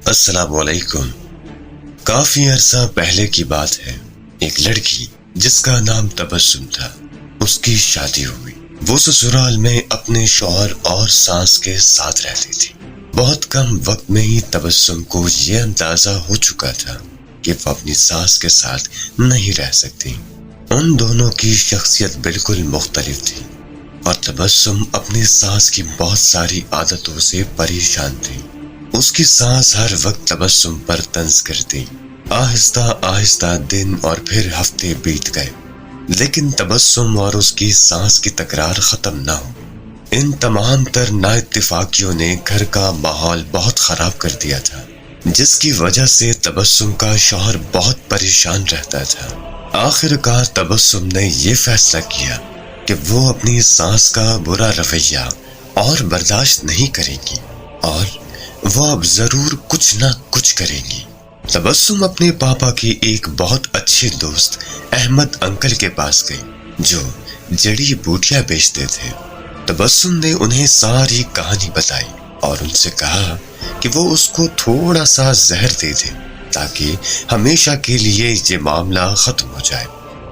السلام علیکم۔ کافی عرصہ پہلے کی بات ہے، ایک لڑکی جس کا نام تبسم تھا، اس کی شادی ہوئی۔ وہ سسرال میں اپنے شوہر اور ساس کے ساتھ رہتی تھی۔ بہت کم وقت میں ہی تبسم کو یہ اندازہ ہو چکا تھا کہ وہ اپنی ساس کے ساتھ نہیں رہ سکتی۔ ان دونوں کی شخصیت بالکل مختلف تھی اور تبسم اپنی ساس کی بہت ساری عادتوں سے پریشان تھی۔ اس کی ساس ہر وقت تبسم پر طنز کرتی۔ آہستہ آہستہ دن اور پھر ہفتے بیت گئے، لیکن تبسم اور اس کی ساس کی تکرار ختم نہ ہو۔ ان تمام تر نااتفاقیوں نے گھر کا ماحول بہت خراب کر دیا تھا، جس کی وجہ سے تبسم کا شوہر بہت پریشان رہتا تھا۔ آخر کار تبسم نے یہ فیصلہ کیا کہ وہ اپنی ساس کا برا رویہ اور برداشت نہیں کرے گی اور وہ اب ضرور کچھ نہ کچھ کرے گی۔ تبسم اپنے پاپا کی ایک بہت اچھے دوست احمد انکل کے پاس گئی، جو جڑی بوٹیاں بیچتے تھے۔ تبسم نے انہیں ساری کہانی بتائی اور ان سے کہا کہ وہ اس کو تھوڑا سا زہر دے دے تاکہ ہمیشہ کے لیے یہ معاملہ ختم ہو جائے۔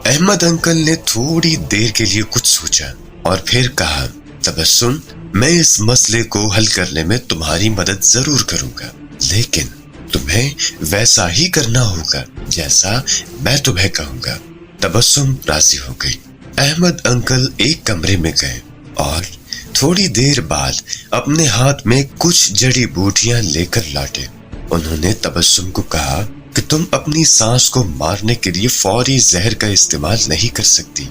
احمد انکل نے تھوڑی دیر کے لیے کچھ سوچا اور پھر کہا، تبسم، میں اس مسئلے کو حل کرنے میں تمہاری مدد ضرور کروں گا، لیکن تمہیں ویسا ہی کرنا ہوگا جیسا میں تمہیں کہوں گا۔ تبسم راضی ہو گئی۔ احمد انکل ایک کمرے میں گئے اور تھوڑی دیر بعد اپنے ہاتھ میں کچھ جڑی بوٹیاں لے کر لوٹے۔ انہوں نے تبسم کو کہا کہ تم اپنی سانس کو مارنے کے لیے فوری زہر کا استعمال نہیں کر سکتی،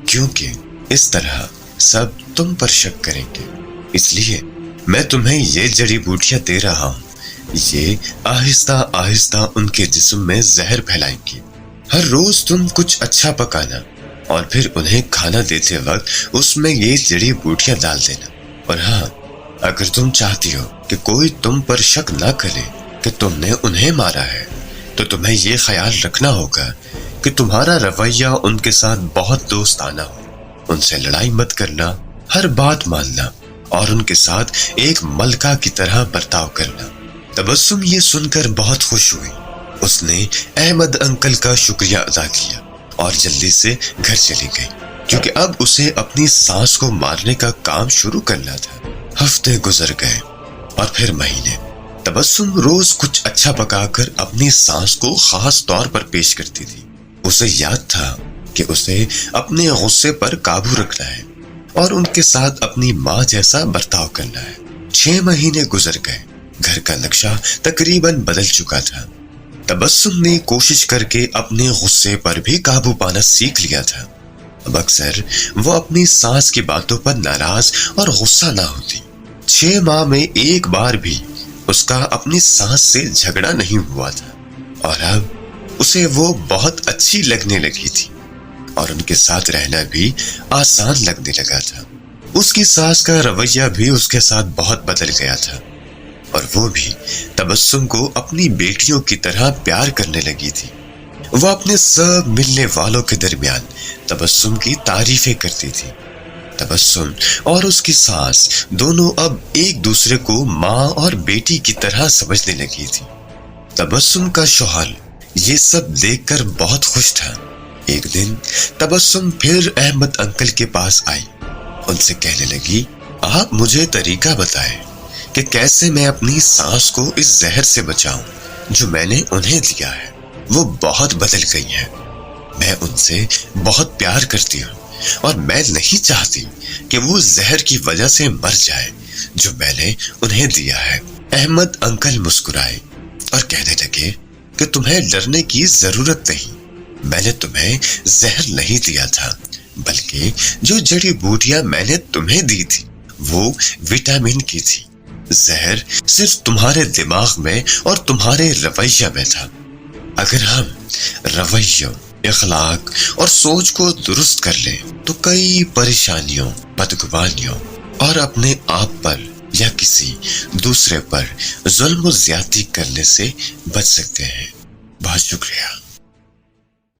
کیونکہ اس طرح سب تم پر شک کریں گے۔ اس لیے میں تمہیں یہ جڑی بوٹیاں دے رہا ہوں، یہ آہستہ آہستہ ان کے جسم میں زہر پھیلائیں گی۔ ہر روز تم کچھ اچھا پکانا اور پھر انہیں کھانا دیتے وقت اس میں یہ جڑی بوٹیاں ڈال دینا۔ اور ہاں، اگر تم چاہتی ہو کہ کوئی تم پر شک نہ کرے کہ تم نے انہیں مارا ہے، تو تمہیں یہ خیال رکھنا ہوگا کہ تمہارا رویہ ان کے ساتھ بہت دوستانہ ہو، ان سے لڑائی مت کرنا، ہر بات ماننا اور ان کے ساتھ ایک ملکہ کی طرح برتاؤ کرنا۔ تبسم یہ سن کر بہت خوش ہوئی۔ اس نے احمد انکل کا شکریہ ادا کیا اور جلدی سے گھر چلی گئی، کیونکہ اب اسے اپنی سانس کو مارنے کا کام شروع کرنا تھا۔ ہفتے گزر گئے اور پھر مہینے۔ تبسم روز کچھ اچھا پکا کر اپنی سانس کو خاص طور پر پیش کرتی تھی۔ اسے یاد تھا کہ اسے اپنے غصے پر قابو رکھنا ہے اور ان کے ساتھ اپنی ماں جیسا برتاؤ کرنا ہے۔ 6 مہینے گزر گئے۔ گھر کا نقشہ تقریباً بدل چکا تھا۔ تبسم نے کوشش کر کے اپنے غصے پر بھی قابو پانا سیکھ لیا تھا۔ اب اکثر وہ اپنی ساس کی باتوں پر ناراض اور غصہ نہ ہوتی۔ 6 ماہ میں ایک بار بھی اس کا اپنی ساس سے جھگڑا نہیں ہوا تھا اور اب اسے وہ بہت اچھی لگنے لگی تھی اور ان کے ساتھ رہنا بھی آسان لگنے لگا تھا۔ اس کی ساس کا رویہ بھی اس کے ساتھ بہت بدل گیا تھا اور وہ بھی تبسم کو اپنی بیٹیوں کی طرح پیار کرنے لگی تھی۔ وہ اپنے سب ملنے والوں کے درمیان تبسم کی تعریفیں کرتی تھی۔ تبسم اور اس کی ساس دونوں اب ایک دوسرے کو ماں اور بیٹی کی طرح سمجھنے لگی تھی۔ تبسم کا شوہر یہ سب دیکھ کر بہت خوش تھا۔ ایک دن تبسم پھر احمد انکل کے پاس آئی۔ ان سے کہنے لگی، آپ مجھے طریقہ بتائیں کہ کیسے میں اپنی سانس کو اس زہر سے بچاؤں جو میں نے انہیں دیا ہے۔ وہ بہت بدل گئی ہیں، میں ان سے بہت پیار کرتی ہوں اور میں نہیں چاہتی کہ وہ زہر کی وجہ سے مر جائے جو میں نے انہیں دیا ہے۔ احمد انکل مسکرائے اور کہنے لگے کہ تمہیں ڈرنے کی ضرورت نہیں، میں نے تمہیں زہر نہیں دیا تھا، بلکہ جو جڑی بوٹیاں میں نے تمہیں دی تھی وہ وٹامن کی تھی۔ زہر صرف تمہارے دماغ میں اور تمہارے رویہ میں تھا۔ اگر ہم رویوں، اخلاق اور سوچ کو درست کر لیں تو کئی پریشانیوں، بدگمانیوں اور اپنے آپ پر یا کسی دوسرے پر ظلم و زیادتی کرنے سے بچ سکتے ہیں۔ بہت شکریہ۔